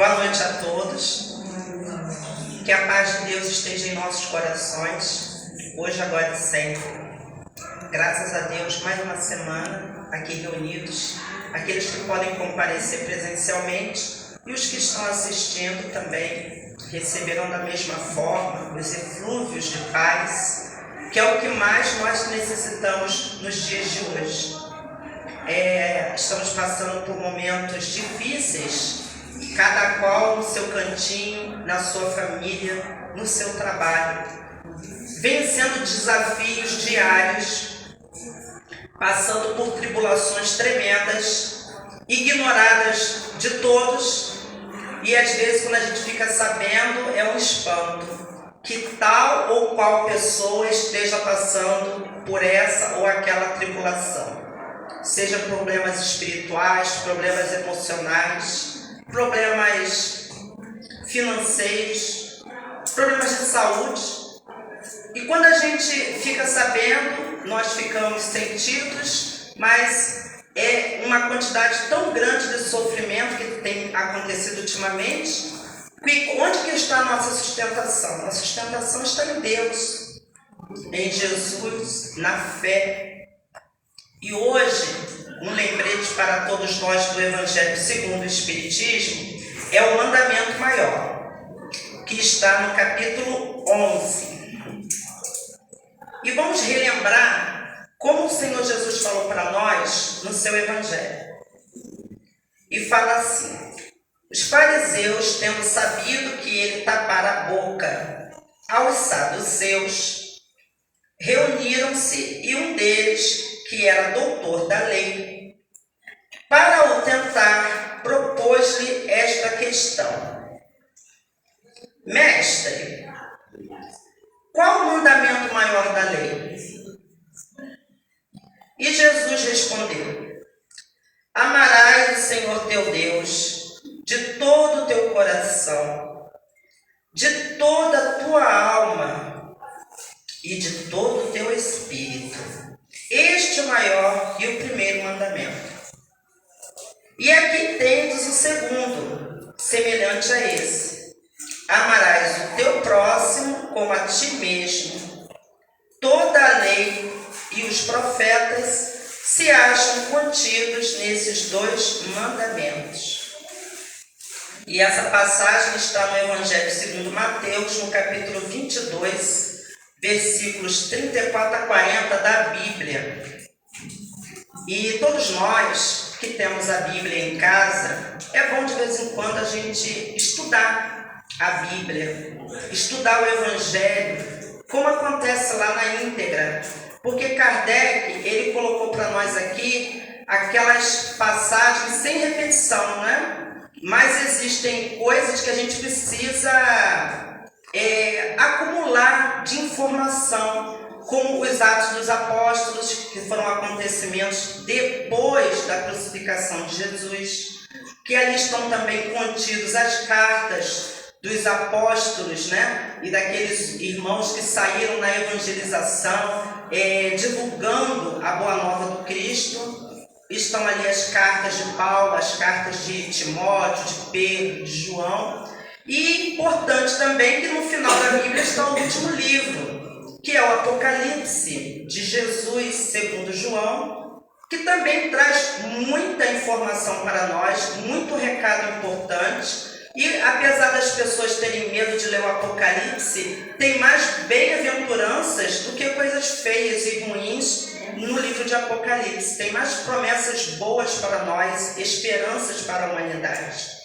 Boa noite a todos. Que a paz de Deus esteja em nossos corações, hoje, agora e sempre. Graças a Deus, mais uma semana aqui reunidos, aqueles que podem comparecer presencialmente e os que estão assistindo também receberão da mesma forma os eflúvios de paz, que é o que mais nós necessitamos nos dias de hoje. Estamos passando por momentos difíceis, cada qual no seu cantinho, na sua família, no seu trabalho, vencendo desafios diários, passando por tribulações tremendas, ignoradas de todos, e às vezes quando a gente fica sabendo é um espanto que tal ou qual pessoa esteja passando por essa ou aquela tribulação. Seja problemas espirituais, problemas emocionais, problemas financeiros, problemas de saúde. E quando a gente fica sabendo, nós ficamos sentidos, mas é uma quantidade tão grande de sofrimento que tem acontecido ultimamente, que onde que está a nossa sustentação? A sustentação está em Deus, em Jesus, na fé. E hoje, um lembrete para todos nós do Evangelho segundo o Espiritismo é o mandamento maior, que está no capítulo 11. E vamos relembrar como o Senhor Jesus falou para nós no seu Evangelho. E fala assim: os fariseus, tendo sabido que ele tapara a boca aos saduceus, reuniram-se e um deles, que era doutor da lei, para o tentar, propôs-lhe esta questão: Mestre, qual o mandamento maior da lei? E Jesus respondeu: amarás o Senhor teu Deus de todo o teu coração, de toda a tua alma e de todo o teu espírito. Este é o maior e o primeiro mandamento. E aqui tendes o segundo, semelhante a esse: amarás o teu próximo como a ti mesmo. Toda a lei e os profetas se acham contidos nesses dois mandamentos. E essa passagem está no Evangelho segundo Mateus, no capítulo 22, versículos 34 a 40 da Bíblia. E todos nós que temos a Bíblia em casa, é bom de vez em quando a gente estudar a Bíblia, estudar o Evangelho, como acontece lá na íntegra. Porque Kardec, ele colocou para nós aqui aquelas passagens sem repetição, né? Mas existem coisas que a gente precisa acumular de informação, como os Atos dos Apóstolos, que foram acontecimentos depois da crucificação de Jesus, que ali estão também contidos as cartas dos apóstolos, né? E daqueles irmãos que saíram na evangelização, divulgando a boa nova do Cristo. Estão ali as cartas de Paulo, as cartas de Timóteo, de Pedro, de João. E importante também que no final da Bíblia está o último livro, que é o Apocalipse de Jesus segundo João, que também traz muita informação para nós, muito recado importante. E apesar das pessoas terem medo de ler o Apocalipse, tem mais bem-aventuranças do que coisas feias e ruins no livro de Apocalipse. Tem mais promessas boas para nós, esperanças para a humanidade.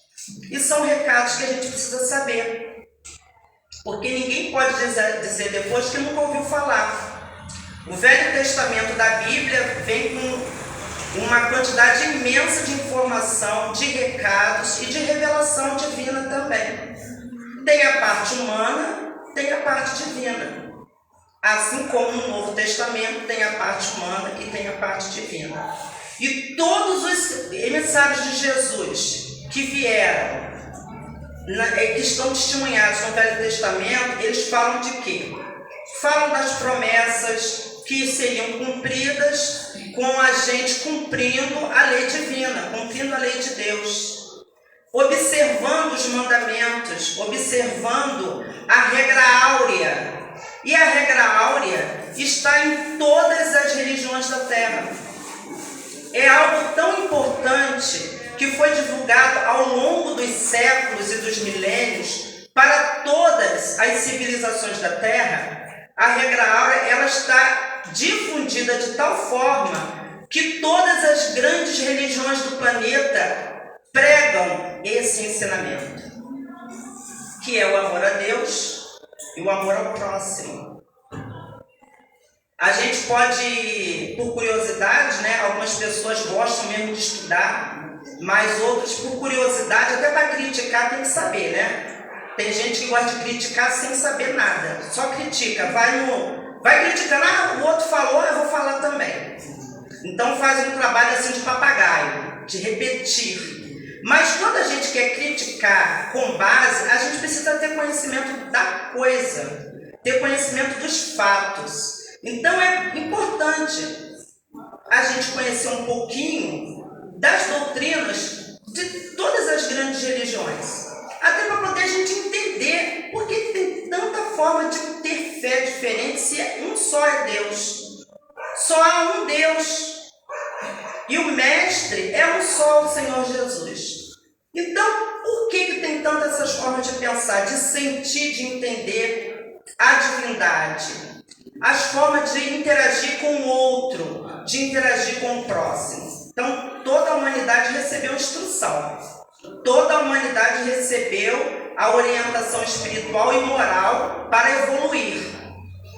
E são recados que a gente precisa saber, porque ninguém pode dizer depois que nunca ouviu falar. O Velho Testamento da Bíblia vem com uma quantidade imensa de informação, de recados e de revelação divina também. Tem a parte humana, tem a parte divina. Assim como no Novo Testamento tem a parte humana e tem a parte divina. E todos os emissários de Jesus que vieram, que estão testemunhados no Velho Testamento, eles falam de quê? Falam das promessas que seriam cumpridas com a gente cumprindo a lei divina, cumprindo a lei de Deus, observando observando os mandamentos, observando a regra áurea. E a regra áurea está em todas as religiões da Terra. É algo tão importante que foi divulgado ao longo dos séculos e dos milênios para todas as civilizações da Terra. A regra áurea, ela está difundida de tal forma que todas as grandes religiões do planeta pregam esse ensinamento, que é o amor a Deus e o amor ao próximo. A gente pode, por curiosidade, né? Algumas pessoas gostam mesmo de estudar, mas outros, por curiosidade, até para criticar, tem que saber, né? Tem gente que gosta de criticar sem saber nada, só critica, vai criticando, o outro falou, eu vou falar também. Então faz um trabalho assim de papagaio, de repetir. Mas quando a gente quer criticar com base, a gente precisa ter conhecimento da coisa, ter conhecimento dos fatos. Então é importante a gente conhecer um pouquinho das doutrinas de todas as grandes religiões, até para poder a gente entender por que tem tanta forma de ter fé diferente se um só é Deus. Só há um Deus. E o Mestre é um só, o Senhor Jesus. Então, por que tem tantas essas formas de pensar, de sentir, de entender a divindade? As formas de interagir com o outro, de interagir com o próximo. Então, toda a humanidade recebeu instrução. Toda a humanidade recebeu a orientação espiritual e moral para evoluir.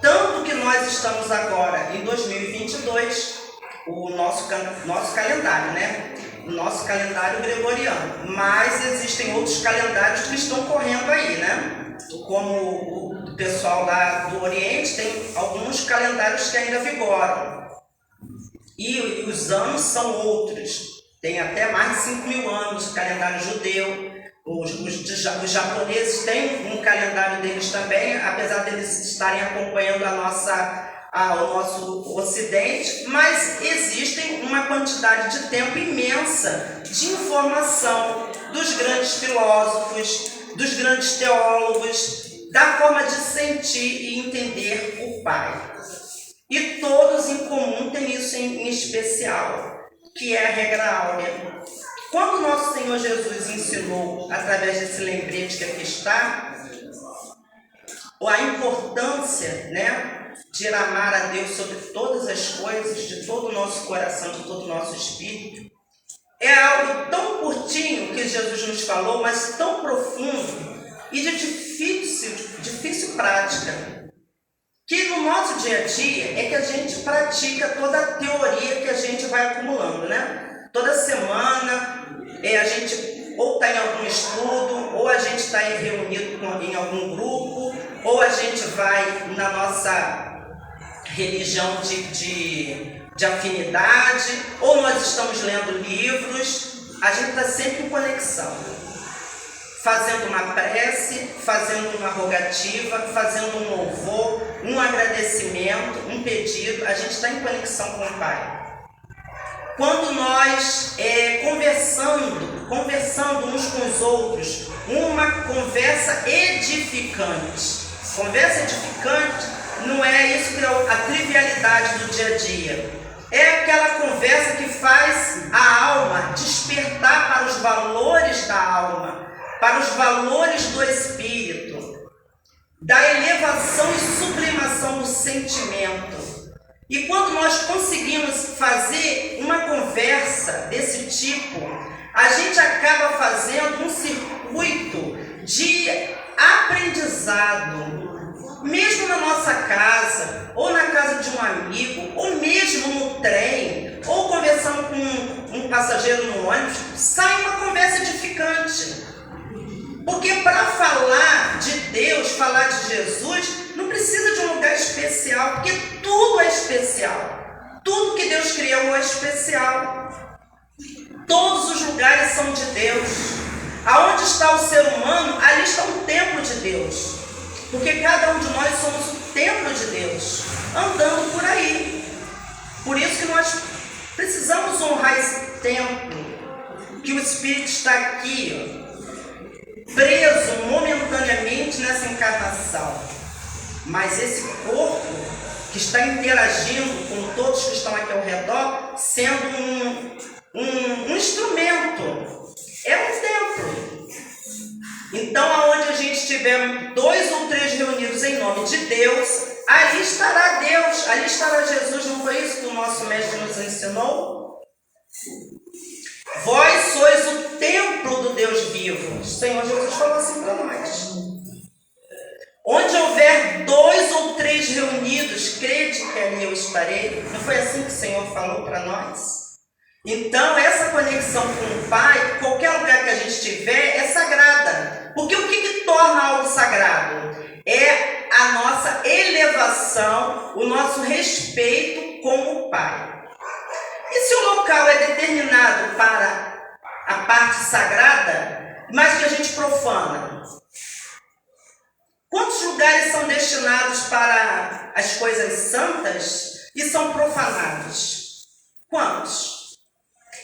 Tanto que nós estamos agora, em 2022, o nosso calendário, né? O nosso calendário gregoriano. Mas existem outros calendários que estão correndo aí, né? Como o pessoal lá do Oriente, tem alguns calendários que ainda vigoram. E os anos são outros. Tem até mais de 5.000 anos o calendário judeu. Os japoneses têm um calendário deles também, apesar deles estarem acompanhando o nosso ocidente, mas existem uma quantidade de tempo imensa de informação dos grandes filósofos, dos grandes teólogos, da forma de sentir e entender o Pai. E todos em comum têm isso em especial, que é a regra áurea. Quando nosso Senhor Jesus ensinou, através desse lembrete que aqui está, a importância, né, de amar a Deus sobre todas as coisas, de todo o nosso coração, de todo o nosso espírito, é algo tão curtinho que Jesus nos falou, mas tão profundo e de difícil prática, que no nosso dia a dia é que a gente pratica toda a teoria que a gente vai acumulando, né? Toda semana a gente ou está em algum estudo, ou a gente está reunido em algum grupo, ou a gente vai na nossa religião de afinidade, ou nós estamos lendo livros. A gente está sempre em conexão, fazendo uma prece, fazendo uma rogativa, fazendo um louvor, um agradecimento, um pedido. A gente está em conexão com o Pai. Quando nós conversando uns com os outros, uma conversa edificante. Conversa edificante não é isso que é a trivialidade do dia a dia. É aquela conversa que faz a alma despertar para os valores da alma, para os valores do espírito, da elevação e sublimação do sentimento. E quando nós conseguimos fazer uma conversa desse tipo, a gente acaba fazendo um circuito de aprendizado, mesmo na nossa casa, ou na casa de um amigo, ou mesmo no trem, ou conversando com um passageiro no ônibus, sai uma conversa edificante. Porque para falar de Deus, falar de Jesus, não precisa de um lugar especial, porque tudo é especial. Tudo que Deus criou é especial. Todos os lugares são de Deus. Aonde está o ser humano, ali está o templo de Deus. Porque cada um de nós somos o templo de Deus, andando por aí. Por isso que nós precisamos honrar esse templo, que o Espírito está aqui, nessa encarnação, mas esse corpo que está interagindo com todos que estão aqui ao redor, sendo um instrumento, é um templo. Então, aonde a gente tiver 2 ou 3 reunidos em nome de Deus, ali estará Deus, ali estará Jesus. Não foi isso que o nosso mestre nos ensinou? Vós sois o templo do Deus vivo. O Senhor Jesus falou assim para nós. Onde houver 2 ou 3 reunidos, crede que ali eu estarei. Não foi assim que o Senhor falou para nós? Então, essa conexão com o Pai, qualquer lugar que a gente estiver, é sagrada. Porque o que torna algo sagrado? É a nossa elevação, o nosso respeito com o Pai. E se o local é determinado para a parte sagrada, mas que a gente profana? Quantos lugares são destinados para as coisas santas e são profanados? Quantos?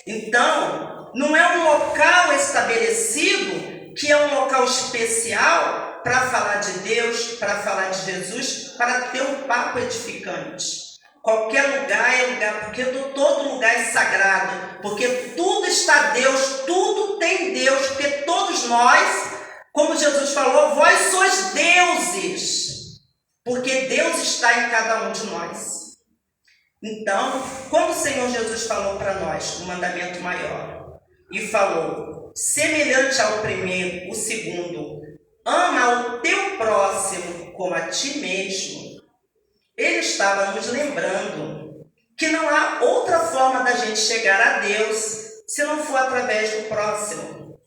Então, não é um local estabelecido que é um local especial para falar de Deus, para falar de Jesus, para ter um papo edificante. Qualquer lugar é lugar, porque todo lugar é sagrado, porque tudo está Deus, tudo tem Deus, porque todos nós, como Jesus falou, vós sois deuses, porque Deus está em cada um de nós. Então, quando o Senhor Jesus falou para nós o mandamento maior, e falou, semelhante ao primeiro, o segundo, ama o teu próximo como a ti mesmo, ele estava nos lembrando que não há outra forma da gente chegar a Deus se não for através do próximo.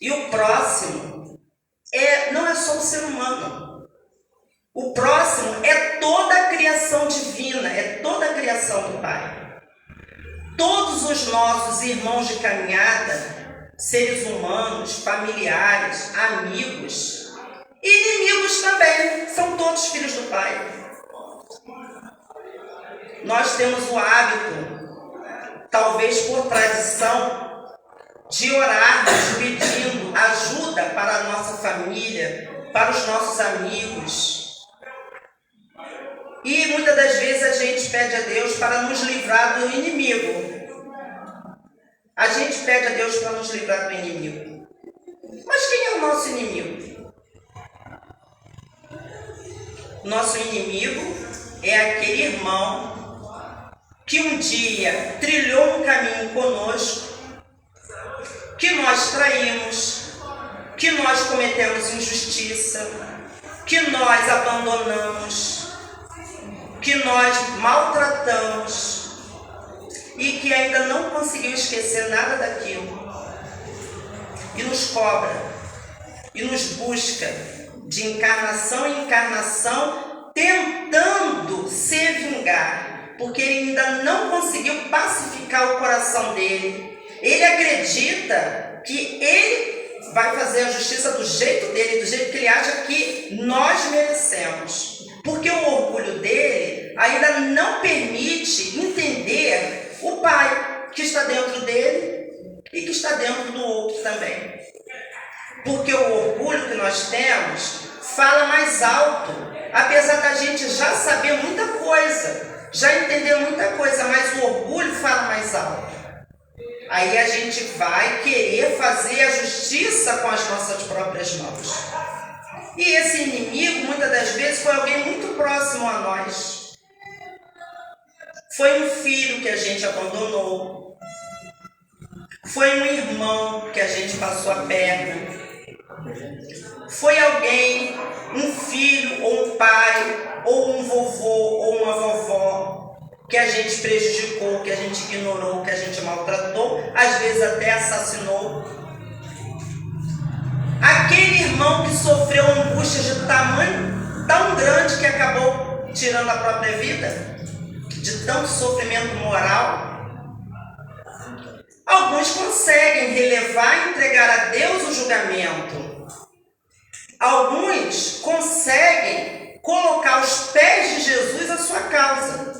E o próximo não é só o ser humano. O próximo é toda a criação divina, é toda a criação do Pai. Todos os nossos irmãos de caminhada, seres humanos, familiares, amigos, inimigos também, são todos filhos do Pai. Nós temos o hábito, talvez por tradição, de orarmos pedindo ajuda para a nossa família, para os nossos amigos. E muitas das vezes a gente pede a Deus para nos livrar do inimigo. A gente pede a Deus para nos livrar do inimigo. Mas quem é o nosso inimigo? Nosso inimigo é aquele irmão que um dia trilhou um caminho conosco, que nós traímos, que nós cometemos injustiça, que nós abandonamos, que nós maltratamos e que ainda não conseguiu esquecer nada daquilo e nos cobra e nos busca de encarnação em encarnação, tentando se vingar, porque ele ainda não conseguiu pacificar o coração dele. Ele acredita que ele vai fazer a justiça do jeito dele, do jeito que ele acha que nós merecemos. Porque o orgulho dele ainda não permite entender o Pai que está dentro dele e que está dentro do outro também. Porque o orgulho que nós temos fala mais alto, apesar da gente já saber muita coisa, já entender muita coisa, mas o orgulho fala mais alto. Aí a gente vai querer fazer a justiça com as nossas próprias mãos. E esse inimigo, muitas das vezes, foi alguém muito próximo a nós. Foi um filho que a gente abandonou. Foi um irmão que a gente passou a perna. Foi alguém, um filho, ou um pai, ou um vovô, ou uma vovó, que a gente prejudicou, que a gente ignorou, que a gente maltratou, às vezes até assassinou. Aquele irmão que sofreu angústia de tamanho tão grande que acabou tirando a própria vida, de tanto sofrimento moral. Alguns conseguem relevar e entregar a Deus o julgamento. Alguns conseguem colocar aos pés de Jesus a sua causa.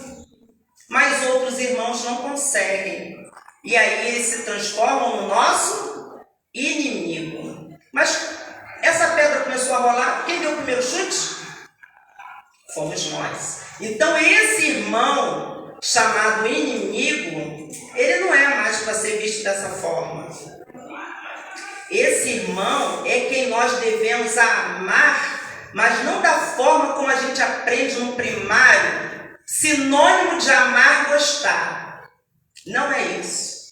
Mas outros irmãos não conseguem. E aí eles se transformam no nosso inimigo. Mas essa pedra começou a rolar Então esse irmão chamado inimigo, ele não é mais para ser visto dessa forma. Esse irmão é quem nós devemos amar, mas não da forma como a gente aprende no primário, sinônimo de amar, gostar. Não é isso.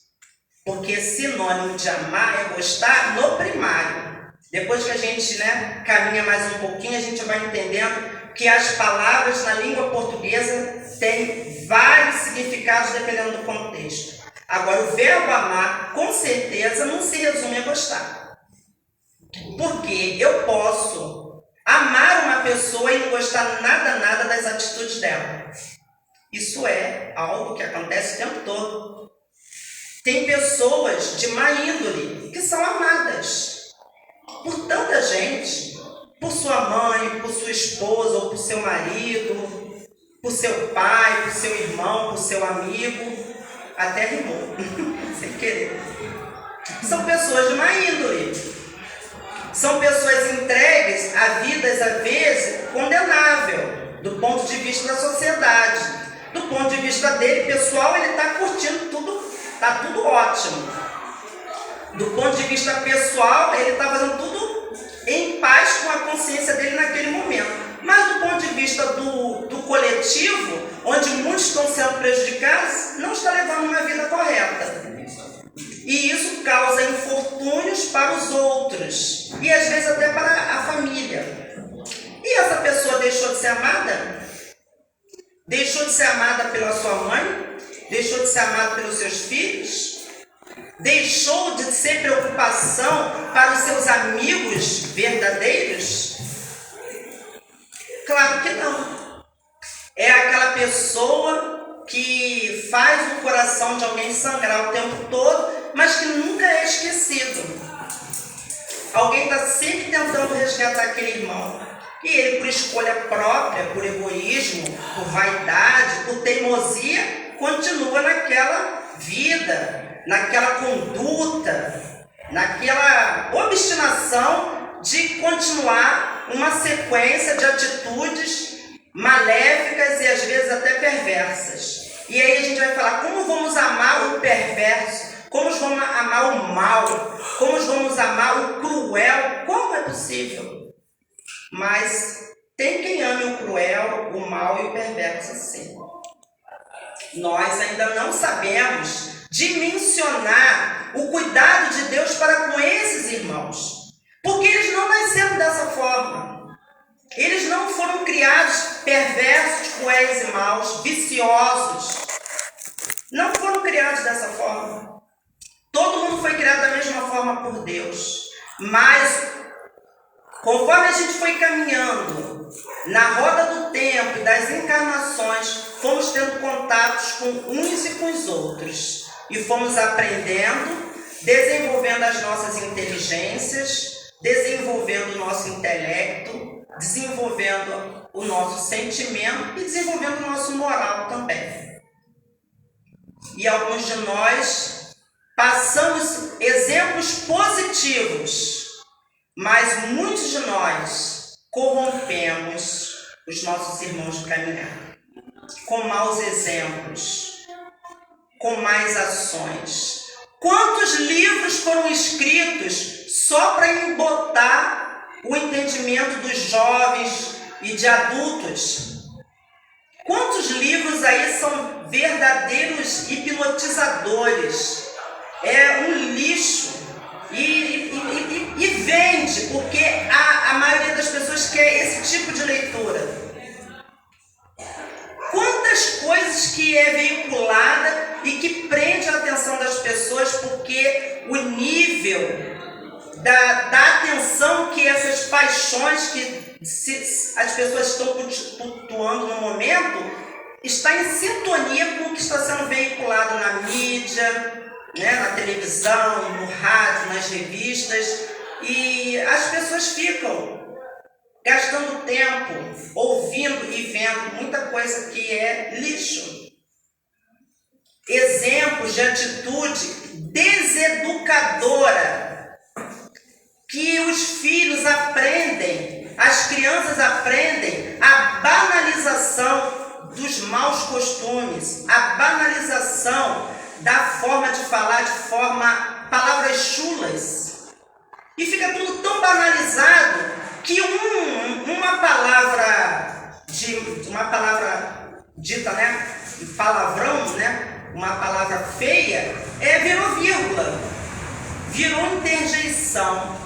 Porque sinônimo de amar é gostar no primário. Depois que a gente caminha mais um pouquinho, a gente vai entendendo que as palavras na língua portuguesa têm vários significados dependendo do contexto. Agora, o verbo amar, com certeza, não se resume a gostar. Porque eu posso amar uma pessoa e não gostar nada das atitudes dela. Isso é algo que acontece o tempo todo. Tem pessoas de má índole que são amadas por tanta gente, por sua mãe, por sua esposa ou por seu marido, por seu pai, por seu irmão, por seu amigo, até rimou, sem querer. São pessoas de má índole. São pessoas entregues a vidas, às vezes, condenável, do ponto de vista da sociedade. Do ponto de vista dele, pessoal, ele está curtindo tudo. Está tudo ótimo. Do ponto de vista pessoal, ele está fazendo tudo em paz com a consciência dele naquele momento. Mas do ponto de vista do coletivo, onde muitos estão sendo prejudicados, não está levando uma vida correta. E isso causa infortúnios para os outros. E às vezes até para a família. E essa pessoa deixou de ser amada? Deixou de ser amada pela sua mãe? Deixou de ser amado pelos seus filhos? Deixou de ser preocupação para os seus amigos verdadeiros? Claro que não. É aquela pessoa que faz o coração de alguém sangrar o tempo todo, mas que nunca é esquecido. Alguém está sempre tentando resgatar aquele irmão. E ele, por escolha própria, por egoísmo, por vaidade, por teimosia, continua naquela vida, naquela conduta, naquela obstinação de continuar uma sequência de atitudes maléficas e às vezes até perversas. E aí a gente vai falar como vamos amar o perverso, como vamos amar o mal, como vamos amar o cruel. Como é possível? Mas tem quem ame o cruel, o mal e o perverso assim. Nós ainda não sabemos dimensionar o cuidado de Deus para com esses irmãos. Porque eles não nasceram dessa forma. Eles não foram criados perversos, cruéis e maus, viciosos. Não foram criados dessa forma. Todo mundo foi criado da mesma forma por Deus. Mas, conforme a gente foi caminhando na roda do tempo e das encarnações, fomos tendo contatos com uns e com os outros. E fomos aprendendo, desenvolvendo as nossas inteligências, desenvolvendo o nosso intelecto, desenvolvendo o nosso sentimento e desenvolvendo o nosso moral também. E alguns de nós passamos exemplos positivos, mas muitos de nós corrompemos os nossos irmãos de caminhada com maus exemplos, com más ações. Quantos livros foram escritos só para embotar o entendimento dos jovens e de adultos? Quantos livros aí são verdadeiros hipnotizadores? É um lixo. E vende, porque a maioria das pessoas quer esse tipo de leitura. Quantas coisas que é veiculada e que prende a atenção das pessoas, porque o nível da atenção que essas paixões que as pessoas estão cultuando no momento está em sintonia com o que está sendo veiculado na mídia, na televisão, no rádio, nas revistas, e as pessoas ficam gastando tempo ouvindo e vendo muita coisa que é lixo. Exemplos de atitude deseducadora que os filhos aprendem, as crianças aprendem a banalização dos maus costumes, a banalização da forma de falar, palavras chulas. E fica tudo tão banalizado que uma palavra dita, né, palavrão, né, uma palavra feia, virou vírgula, virou interjeição.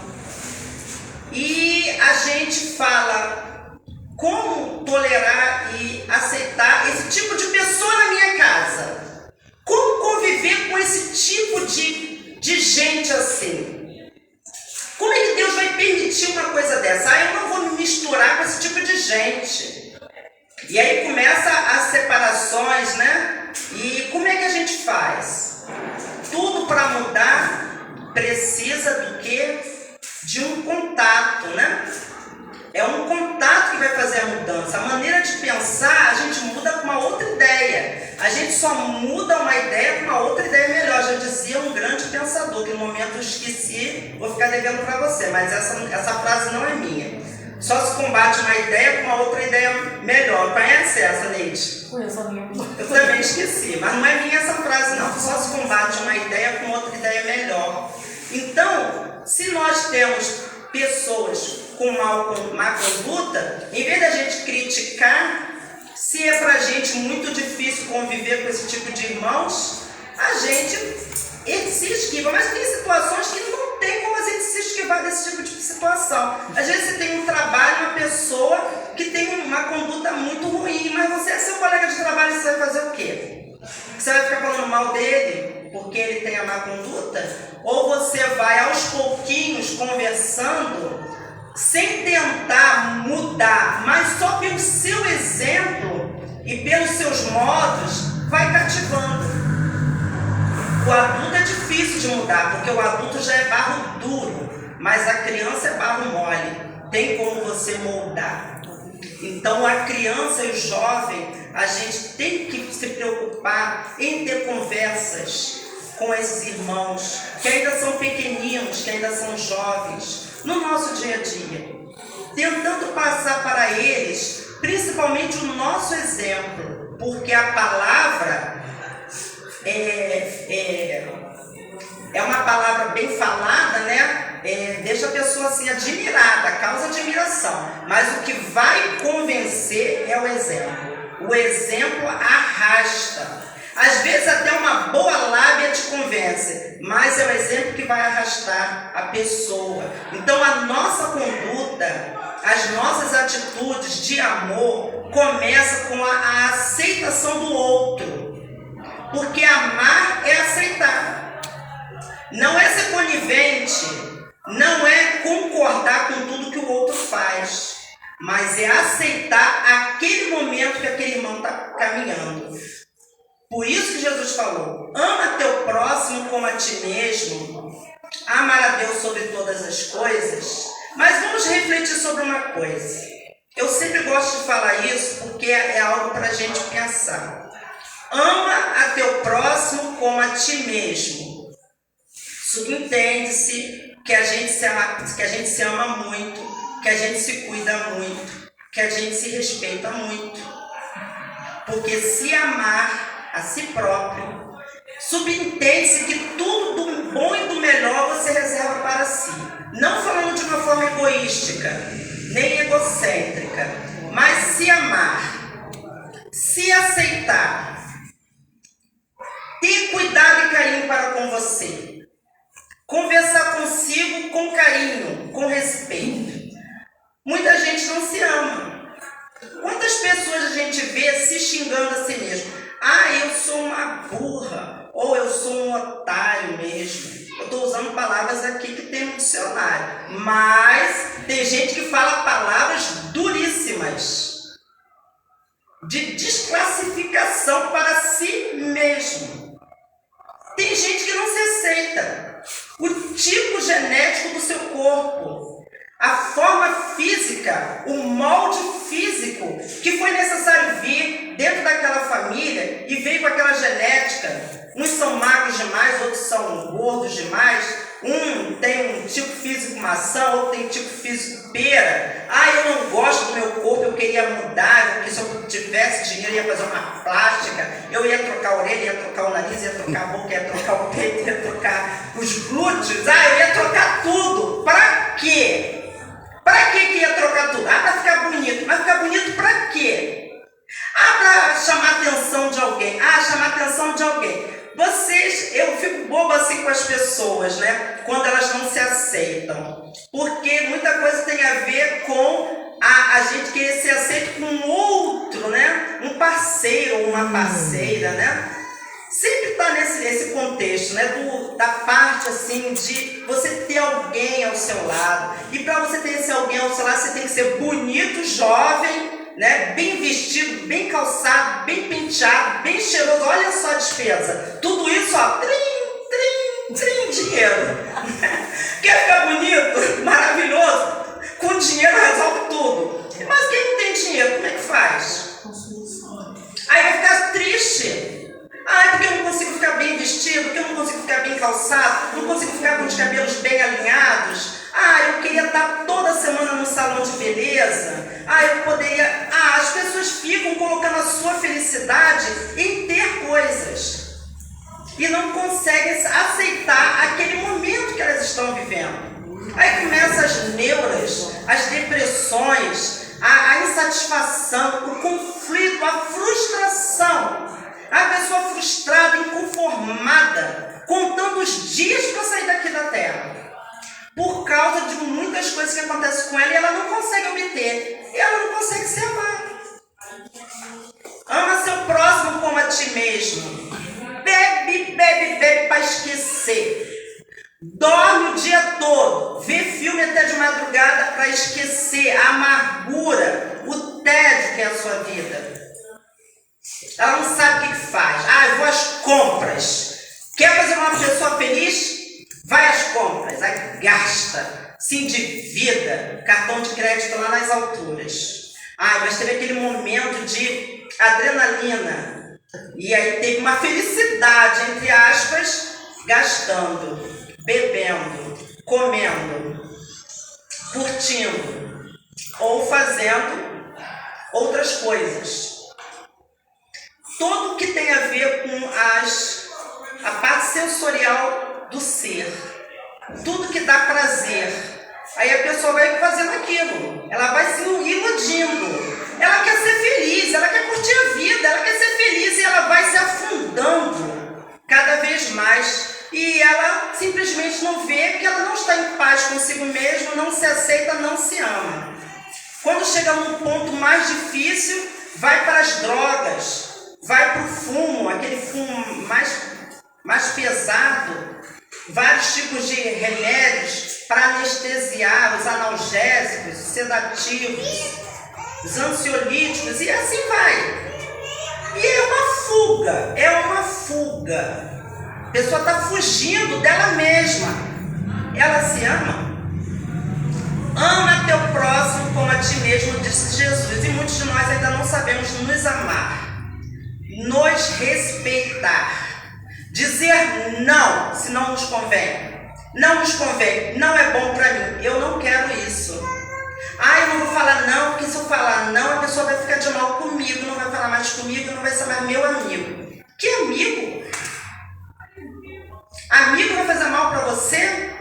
E a gente fala como tolerar e aceitar esse tipo de pessoa na minha casa. Como conviver com esse tipo de gente assim? Como é que Deus vai permitir uma coisa dessa? Eu não vou me misturar com esse tipo de gente. E aí começa as separações, né? E como é que a gente faz? Tudo para mudar precisa do quê? De um contato, né? É um contato que vai fazer a mudança. A maneira de pensar, a gente muda com uma outra ideia. A gente só muda uma ideia com uma outra ideia melhor. Já dizia um grande pensador, que no momento eu esqueci, vou ficar devendo para você, mas essa frase não é minha. Só se combate uma ideia com uma outra ideia melhor. Conhece essa, Neide? Conheço a minha. Eu também esqueci, mas não é minha essa frase não. Só se combate uma ideia com outra ideia melhor. Então, se nós temos pessoas com má conduta, em vez da gente criticar, se é pra gente muito difícil conviver com esse tipo de irmãos, a gente se esquiva. Mas tem situações que não tem como a gente se esquivar desse tipo de situação. Às vezes você tem um trabalho, uma pessoa que tem uma conduta muito ruim, mas você é seu colega de trabalho, você vai fazer o quê? Você vai ficar falando mal dele porque ele tem a má conduta? Ou você vai aos pouquinhos conversando, sem tentar mudar, mas só pelo seu exemplo e pelos seus modos, vai cativando. O adulto é difícil de mudar, porque o adulto já é barro duro, mas a criança é barro mole. Tem como você moldar. Então a criança e o jovem, a gente tem que se preocupar em ter conversas com esses irmãos, que ainda são pequeninos, que ainda são jovens, no nosso dia a dia, tentando passar para eles, principalmente o nosso exemplo, porque a palavra é uma palavra bem falada, né? Deixa a pessoa assim admirada, causa admiração, mas o que vai convencer é o exemplo. O exemplo arrasta. Às vezes até uma boa lábia te convence, mas é o exemplo que vai arrastar a pessoa. Então a nossa conduta, as nossas atitudes de amor começam com a aceitação do outro. Porque amar é aceitar. Não é ser conivente, não é concordar com tudo que o outro faz, mas é aceitar aquele momento que aquele irmão está caminhando. Por isso que Jesus falou, ama teu próximo como a ti mesmo, amar a Deus sobre todas as coisas. Mas vamos refletir sobre uma coisa. Eu sempre gosto de falar isso porque é algo para a gente pensar. Ama a teu próximo como a ti mesmo. Subentende-se que a gente se ama muito, que a gente se cuida muito, que a gente se respeita muito. Porque se amar a si próprio, subentende-se que tudo do bom e do melhor você reserva para si. Não falando de uma forma egoística, nem egocêntrica, mas se amar, se aceitar, ter cuidado e carinho para com você, conversar consigo com carinho, com respeito. Muita gente não se ama. Quantas pessoas a gente vê se xingando a si mesmo? Ah, eu sou uma burra, ou eu sou um otário mesmo. Eu estou usando palavras aqui que tem no dicionário. Mas tem gente que fala palavras duríssimas, de desclassificação para si mesmo. Tem gente que não se aceita. O tipo genético do seu corpo, a forma física, o molde físico que foi necessário vir dentro daquela família e veio com aquela genética. Uns são magros demais, outros são gordos demais. Um tem um tipo físico maçã, outro tem tipo físico pera. Ah, eu não gosto do meu corpo, eu queria mudar, porque se eu tivesse dinheiro, eu ia fazer uma plástica, eu ia trocar a orelha, ia trocar o nariz, ia trocar a boca, ia trocar o peito, ia trocar os glúteos. Ah, eu ia trocar tudo. Pra quê? Pra que ia trocar tudo? Ah, pra ficar bonito. Mas ficar bonito pra quê? Ah, pra chamar a atenção de alguém. Ah, chamar a atenção de alguém. Eu fico boba assim com as pessoas, né? Quando elas não se aceitam. Porque muita coisa tem a ver com a gente querer ser aceito com um outro, né? Um parceiro ou uma parceira, né? Sempre está nesse contexto, né? Da parte assim de você ter alguém ao seu lado. E para você ter esse alguém ao seu lado, você tem que ser bonito, jovem, né? Bem vestido, bem calçado, bem penteado, bem cheiroso. Olha só a despesa. Tudo isso, ó, dinheiro. Quer ficar bonito, maravilhoso? Com dinheiro resolve tudo. Mas quem não tem dinheiro, como é que faz? Aí vai ficar triste. Ah, porque eu não consigo ficar bem vestido, porque eu não consigo ficar bem calçado, não consigo ficar com os cabelos bem alinhados. Ah, eu queria estar toda semana no salão de beleza. Ah, eu poderia... Ah, as pessoas ficam colocando a sua felicidade em ter coisas. E não conseguem aceitar aquele momento que elas estão vivendo. Aí começam as neuras, as depressões, a insatisfação, o conflito, a frustração. A pessoa frustrada, inconformada, contando os dias para sair daqui da terra. Por causa de muitas coisas que acontecem com ela e ela não consegue obter. E ela não consegue se amar. Ama seu próximo como a ti mesmo. Bebe para esquecer. Dorme o dia todo. Vê filme até de madrugada para esquecer a amargura, o tédio que é a sua vida. Ela não sabe o que faz. Ah, eu vou às compras. Quer fazer uma pessoa feliz? Vai às compras. Aí gasta, se endivida, cartão de crédito lá nas alturas. Ah, mas teve aquele momento de adrenalina. E aí teve uma felicidade, entre aspas, gastando, bebendo, comendo, curtindo ou fazendo outras coisas. Tudo que tem a ver com a parte sensorial do ser. Tudo que dá prazer. Aí a pessoa vai fazendo aquilo. Ela vai se iludindo. Ela quer ser feliz, ela quer curtir a vida, ela quer ser feliz e ela vai se afundando cada vez mais. E ela simplesmente não vê que ela não está em paz consigo mesma, não se aceita, não se ama. Quando chega num ponto mais difícil, vai para as drogas. Vai para o fumo, aquele fumo mais pesado, vários tipos de remédios para anestesiar, os analgésicos, os sedativos, os ansiolíticos, e assim vai. E é uma fuga. A pessoa está fugindo dela mesma. Ela se ama? Ama teu próximo como a ti mesmo, disse Jesus. E muitos de nós ainda não sabemos nos amar. Nos respeitar, dizer não se não nos convém, não nos convém, não é bom para mim, eu não quero isso. Ah, eu não vou falar não, porque se eu falar não, a pessoa vai ficar de mal comigo, não vai falar mais comigo, não vai ser mais meu amigo. Que amigo? Amigo vai fazer mal para você?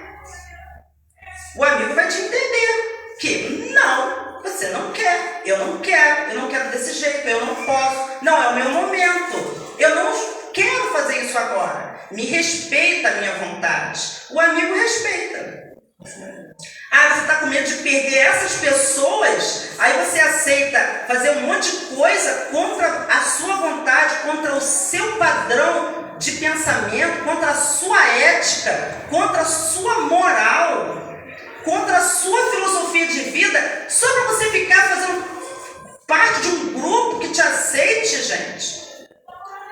O amigo vai te entender que não. Você não quer, eu não quero desse jeito, eu não posso, não é o meu momento, eu não quero fazer isso agora, me respeita a minha vontade, o amigo respeita. Ah, você está com medo de perder essas pessoas, aí você aceita fazer um monte de coisa contra a sua vontade, contra o seu padrão de pensamento, contra a sua ética, contra a sua moral, contra a sua filosofia de vida, só para você ficar fazendo parte de um grupo que te aceite, gente.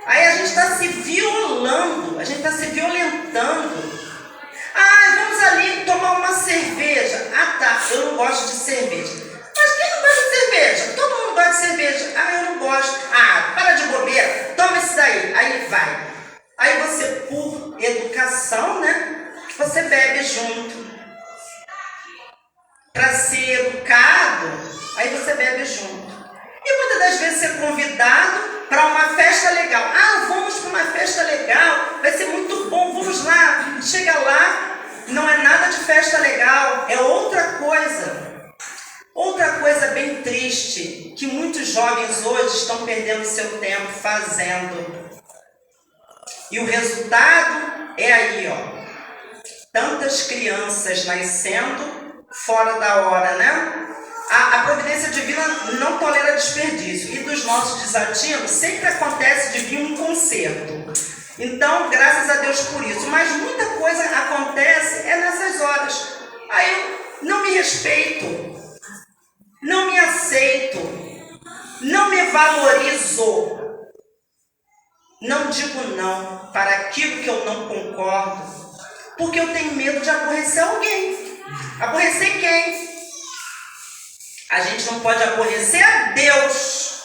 Aí a gente está se violando, a gente está se violentando. Ah, vamos ali tomar uma cerveja. Ah, tá, eu não gosto de cerveja. Mas quem não gosta de cerveja? Todo mundo gosta de cerveja. Ah, eu não gosto. Ah, para de bobeira, toma isso daí. Aí vai. Aí você, por educação, né? Você bebe para ser educado, aí você bebe junto. E muitas das vezes você é convidado para uma festa legal. Ah, vamos para uma festa legal, vai ser muito bom, vamos lá. Chega lá, não é nada de festa legal, é outra coisa. Outra coisa bem triste, que muitos jovens hoje estão perdendo seu tempo fazendo. E o resultado é aí, ó. Tantas crianças nascendo fora da hora, né? A providência divina não tolera desperdício. E dos nossos desatinos sempre acontece de vir um conserto. Então, graças a Deus por isso. Mas muita coisa acontece nessas horas. Aí eu não me respeito. Não me aceito, não me valorizo, não digo não para aquilo que eu não concordo, porque eu tenho medo de aborrecer alguém. Aborrecer quem? A gente não pode aborrecer a Deus,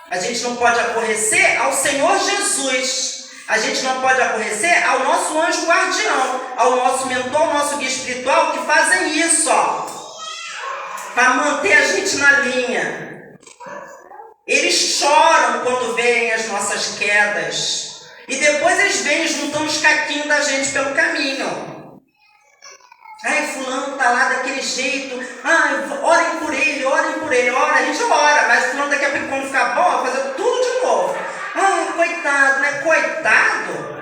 a gente não pode aborrecer ao Senhor Jesus, a gente não pode aborrecer ao nosso anjo guardião, ao nosso mentor, ao nosso guia espiritual, que fazem isso, ó, para manter a gente na linha. Eles choram quando veem as nossas quedas. E depois eles vêm juntando os caquinhos da gente pelo caminho. Ai, fulano tá lá daquele jeito. Ai, orem por ele, orem por ele. Ora, a gente ora, mas fulano daqui a pouco quando ficar bom, vai fazer tudo de novo. Ai, coitado, né? Coitado.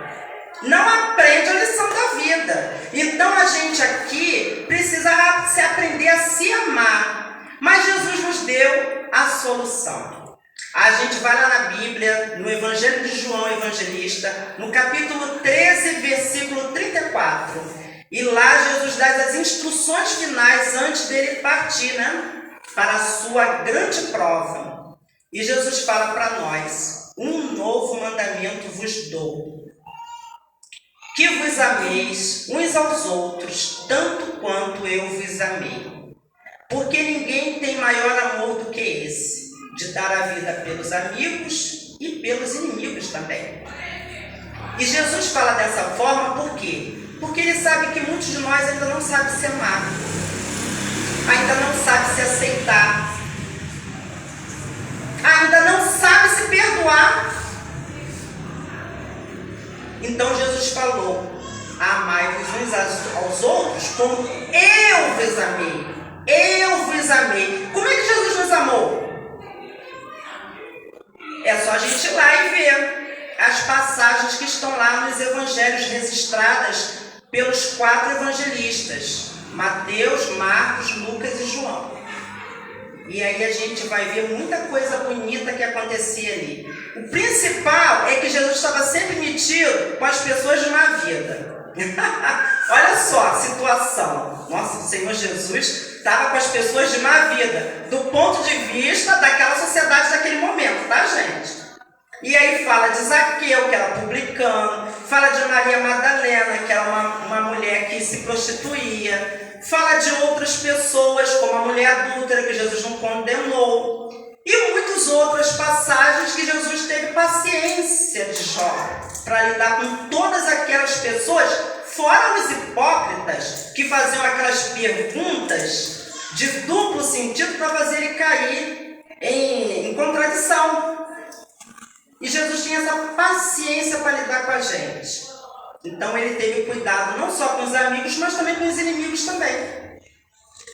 Não aprende a lição da vida. Então a gente aqui precisa se aprender a se amar. Mas Jesus nos deu a solução. A gente vai lá na Bíblia, no Evangelho de João Evangelista, no capítulo 13, versículo 34. E lá Jesus dá as instruções finais antes dele partir, né? Para a sua grande prova. E Jesus fala para nós: um novo mandamento vos dou. Que vos ameis uns aos outros, tanto quanto eu vos amei. Porque ninguém tem maior amor do que esse, de dar a vida pelos amigos e pelos inimigos também. E Jesus fala dessa forma por quê? Porque ele sabe que muitos de nós ainda não sabem se amar, ainda não sabem se aceitar, ainda não sabem se perdoar. Então Jesus falou: amai-vos uns aos outros como eu vos amei. Eu vos amei. Como é que Jesus nos amou? É só a gente ir lá e ver as passagens que estão lá nos evangelhos registradas pelos 4 evangelistas: Mateus, Marcos, Lucas e João. E aí a gente vai ver muita coisa bonita que acontecia ali. O principal é que Jesus estava sempre metido com as pessoas de má vida. Olha só a situação. Nossa, o Senhor Jesus estava com as pessoas de má vida, do ponto de vista daquela sociedade daquele momento, tá, gente? E aí fala de Zaqueu, que era publicano, fala de Maria Madalena, que era uma mulher que se prostituía, fala de outras pessoas, como a mulher adúltera, que Jesus não condenou, e muitas outras passagens que Jesus teve paciência de Jó, para lidar com todas aquelas pessoas, fora os hipócritas, que faziam aquelas perguntas de duplo sentido para fazer ele cair em contradição. E Jesus tinha essa paciência para lidar com a gente. Então ele teve cuidado não só com os amigos, mas também com os inimigos também.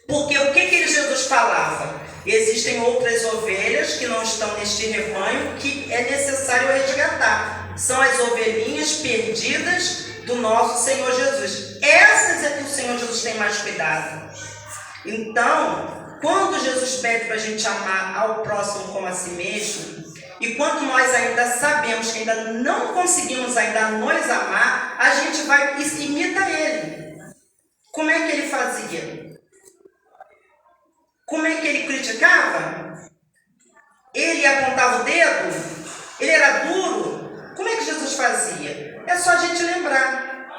Porque o que Jesus falava? Existem outras ovelhas que não estão neste rebanho que é necessário resgatar. São as ovelhinhas perdidas do nosso Senhor Jesus. Essas é que o Senhor Jesus tem mais cuidado. Então, quando Jesus pede para a gente amar ao próximo como a si mesmo, e quando nós ainda sabemos que ainda não conseguimos ainda nos amar, a gente vai e imita ele. Como é que ele fazia? Como é que ele criticava? Ele apontava o dedo? Ele era duro? Como é que Jesus fazia? É só a gente lembrar.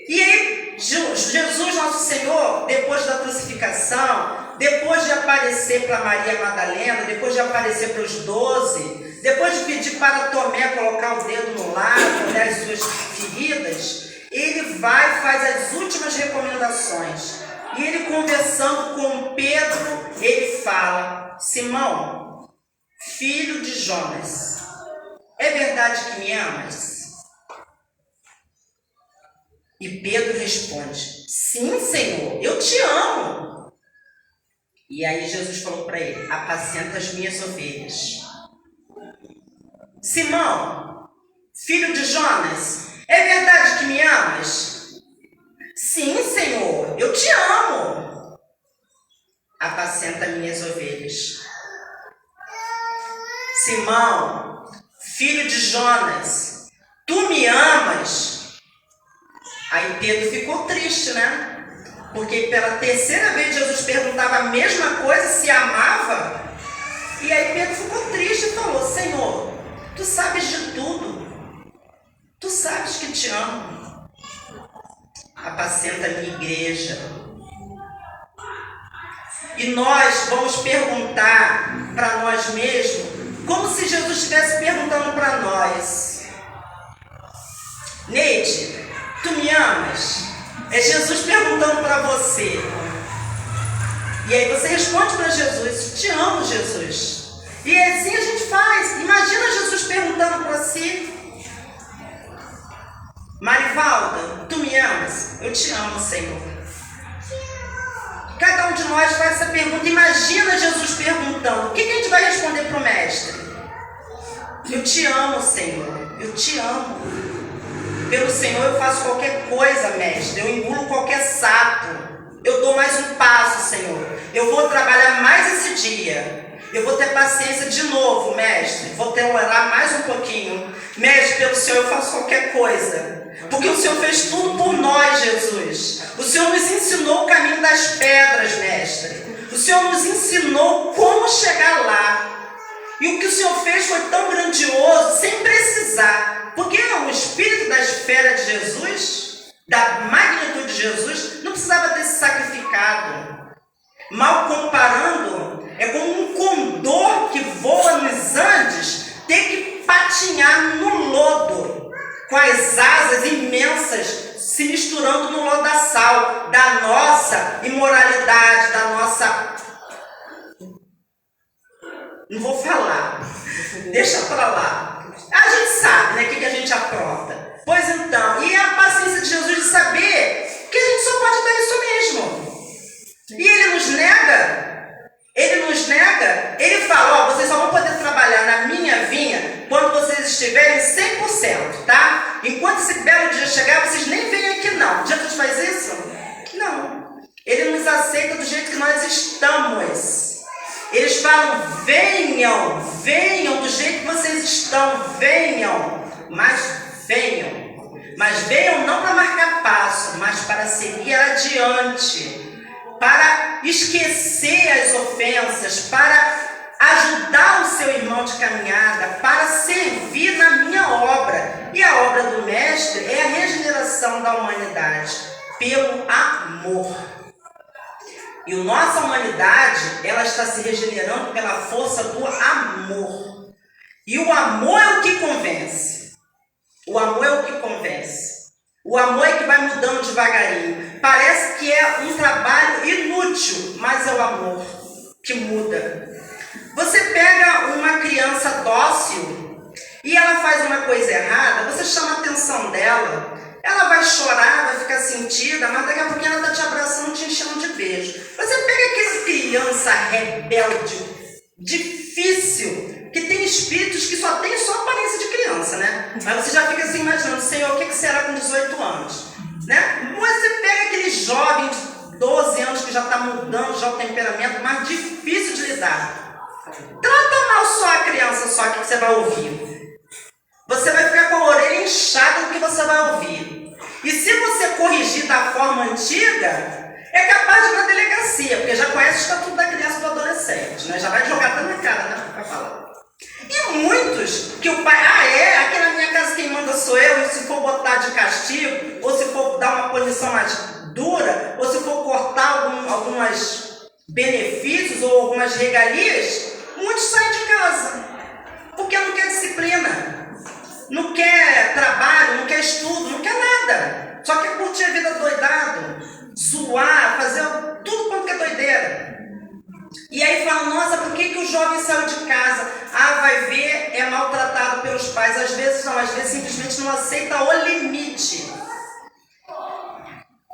E aí, Jesus, nosso Senhor, depois da crucificação, depois de aparecer para Maria Madalena, depois de aparecer para os 12, depois de pedir para Tomé colocar o dedo no lado, olhar as suas feridas, ele vai e faz as últimas recomendações. E ele conversando com Pedro, ele fala: Simão, filho de Jonas, é verdade que me amas? E Pedro responde: sim, Senhor, eu te amo. E aí Jesus falou para ele: apacenta as minhas ovelhas. Simão, filho de Jonas, é verdade que me amas? Sim, Senhor, eu te amo. Apacenta minhas ovelhas. Simão, filho de Jonas, tu me amas? Aí Pedro ficou triste, né? Porque pela terceira vez Jesus perguntava a mesma coisa, se amava. E aí Pedro ficou triste e falou: Senhor, tu sabes de tudo. Tu sabes que te amo. Apacenta a minha igreja. E nós vamos perguntar para nós mesmos, como se Jesus estivesse perguntando para nós: Neide, tu me amas? É Jesus perguntando para você. E aí você responde para Jesus: te amo, Jesus. E assim a gente faz. Imagina Jesus perguntando para si: Marivalda, tu me amas? Eu te amo, Senhor. Cada um de nós faz essa pergunta. Imagina Jesus perguntando. O que a gente vai responder para o mestre? Eu te amo, Senhor. Eu te amo. Pelo Senhor eu faço qualquer coisa, mestre. Eu engulo qualquer sapo. Eu dou mais um passo, Senhor. Eu vou trabalhar mais esse dia. Eu vou ter paciência de novo, mestre. Vou ter orar mais um pouquinho. Mestre, pelo Senhor eu faço qualquer coisa. Porque o Senhor fez tudo por nós, Jesus. O Senhor nos ensinou o caminho das pedras, mestre. O Senhor nos ensinou como chegar lá. E o que o Senhor fez foi tão grandioso, sem precisar. Porque o espírito da esfera de Jesus, da magnitude de Jesus, não precisava ter se sacrificado. Mal comparando, é como um condor que voa nos Andes ter que patinhar no lodo, com as asas imensas se misturando no lodaçal da nossa imoralidade, da nossa... Não vou falar, deixa para lá. A gente sabe, né, o que a gente apronta. Pois então, e a paciência de Jesus de saber que a gente só pode dar isso mesmo. E ele nos nega. Ele fala: ó, vocês só vão poder trabalhar na minha vinha quando vocês estiverem 100%, tá? Enquanto esse belo dia chegar, vocês nem vêm aqui não. Jesus faz isso? Não. Ele nos aceita do jeito que nós estamos. Eles falam: venham do jeito que vocês estão, venham. Mas venham não para marcar passo, mas para seguir adiante. Para esquecer as ofensas, para ajudar o seu irmão de caminhada, para servir na minha obra. E a obra do Mestre é a regeneração da humanidade pelo amor. E a nossa humanidade, ela está se regenerando pela força do amor. E o amor é o que convence. O amor é o que convence. O amor é que vai mudando devagarinho. Parece que é um trabalho inútil, mas é o amor que muda. Você pega uma criança dócil e ela faz uma coisa errada, você chama a atenção dela, ela vai chorar, vai ficar sentida, mas daqui a pouquinho ela está te abraçando, te enchendo de beijo. Você pega aquela criança rebelde, difícil, que tem espíritos que só tem só aparência de criança, né? Mas você já fica assim imaginando: Senhor, o que será com 18 anos? Né? Você pega aquele jovem de 12 anos que já está mudando já o temperamento, mais difícil de lidar. Trata mal só a criança, só que você vai ouvir. Você vai ficar com a orelha inchada do que você vai ouvir. E se você corrigir da forma antiga, é capaz de ir para a delegacia, porque já conhece o estatuto da criança e do adolescente, né? Já vai jogar até na cara, né? Para falar. E muitos que o pai, aqui na minha casa quem manda sou eu, e se for botar de castigo, ou se for dar uma punição mais dura, ou se for cortar alguns benefícios ou algumas regalias, muitos saem de casa, porque não quer disciplina, não quer trabalho, não quer estudo, não quer nada, só quer curtir a vida doidado. zoar, fazer tudo quanto que é doideira. E aí falam, nossa, por que o jovem saiu de casa? Ah, vai ver, é maltratado pelos pais. Às vezes não, às vezes simplesmente não aceita o limite.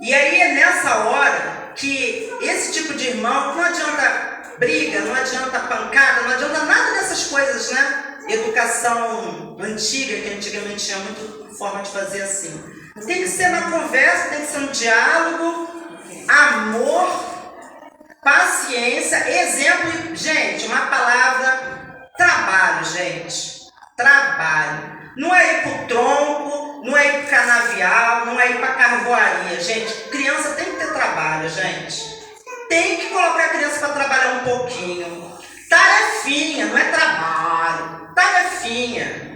E aí é nessa hora que esse tipo de irmão, não adianta briga, não adianta pancada, não adianta nada dessas coisas, né? Educação antiga, que antigamente tinha muita forma de fazer assim. Tem que ser na conversa, tem que ser no diálogo, amor, paciência, exemplo. Gente, uma palavra, trabalho, gente. Trabalho. Não é ir pro tronco, não é ir pro canavial, não é ir pra carvoaria. Gente, criança tem que ter trabalho, gente. Tem que colocar a criança para trabalhar um pouquinho. Tarefinha, não é trabalho. Tarefinha.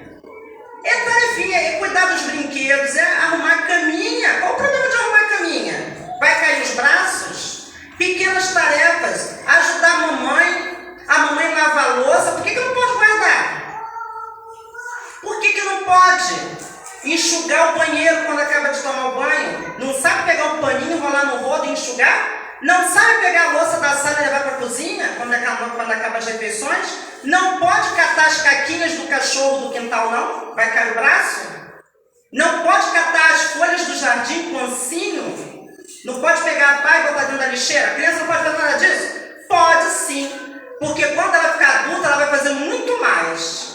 É tarefinha, é cuidar dos brinquedos, é arrumar a caminha. Qual o problema de arrumar a caminha? Vai cair os braços? Pequenas tarefas. Ajudar a mamãe lava a louça. Por que não pode guardar? Por que não pode enxugar o banheiro quando acaba de tomar o banho? Não sabe pegar o paninho, enrolar no rodo e enxugar? Não sabe pegar a louça da sala e levar para a cozinha quando acaba as refeições? Não pode catar as caquinhas do cachorro do quintal, não? Vai cair o braço? Não pode catar as folhas do jardim com ancinho? Não pode pegar a pá e botar dentro da lixeira? A criança não pode fazer nada disso? Pode sim, porque quando ela ficar adulta, ela vai fazer muito mais.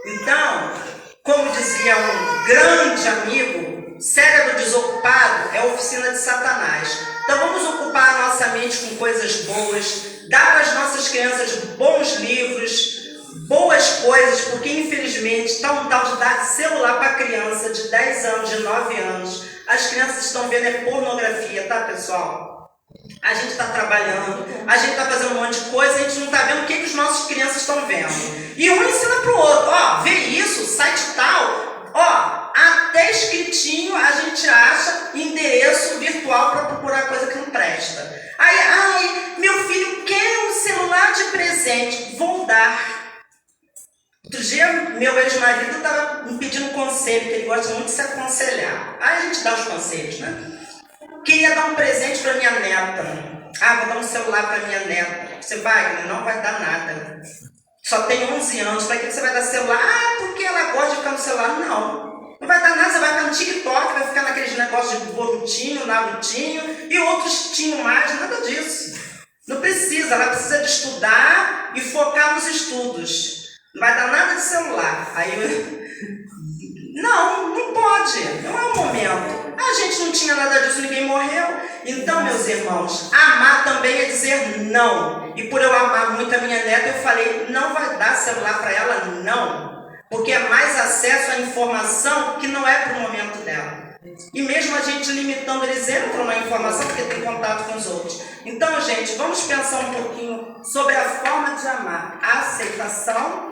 Então, como dizia um grande amigo, cérebro desocupado é a oficina de Satanás. Então vamos ocupar a nossa mente com coisas boas, dar para as nossas crianças bons livros, boas coisas, porque infelizmente está um tal de dar celular para criança de 10 anos, de 9 anos. As crianças estão vendo é pornografia, tá, pessoal? A gente está trabalhando, a gente está fazendo um monte de coisa, a gente não está vendo o que os nossos crianças estão vendo. E um ensina para o outro, ó, vê isso, site tal, ó, até escritinho a gente acha endereço virtual para procurar coisa que não presta. Aí, ai, meu filho quer um celular de presente, vou dar. Outro dia, meu ex-marido estava me pedindo conselho, que ele gosta muito de se aconselhar. Aí a gente dá os conselhos, né? Queria dar um presente para minha neta. Ah, vou dar um celular para minha neta. Você vai? Não vai dar nada. Só tem 11 anos. Para que você vai dar celular? Ah, porque ela gosta de ficar no celular. Não vai dar nada. Você vai ficar no TikTok, vai ficar naqueles negócios de Borutinho, Narutinho e outros tinham mais. Nada disso. Não precisa. Ela precisa de estudar e focar nos estudos. Não vai dar nada de celular. Aí não pode. Não é o momento. A gente não tinha nada disso, ninguém morreu. Então, meus irmãos, amar também é dizer não. E por eu amar muito a minha neta, eu falei, não vai dar celular para ela, não. Porque é mais acesso à informação que não é para o momento dela. E mesmo a gente limitando, eles entram na informação porque tem contato com os outros. Então, gente, vamos pensar um pouquinho sobre a forma de amar. A aceitação,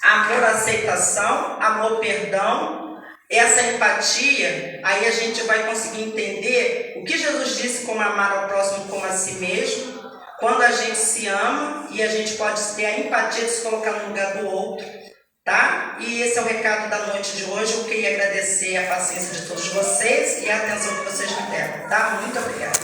amor, aceitação, amor, perdão. Essa empatia, aí a gente vai conseguir entender o que Jesus disse como amar ao próximo como a si mesmo, quando a gente se ama e a gente pode ter a empatia de se colocar no lugar do outro, tá? E esse é o recado da noite de hoje. Eu queria agradecer a paciência de todos vocês e a atenção que vocês me deram, tá? Muito obrigada.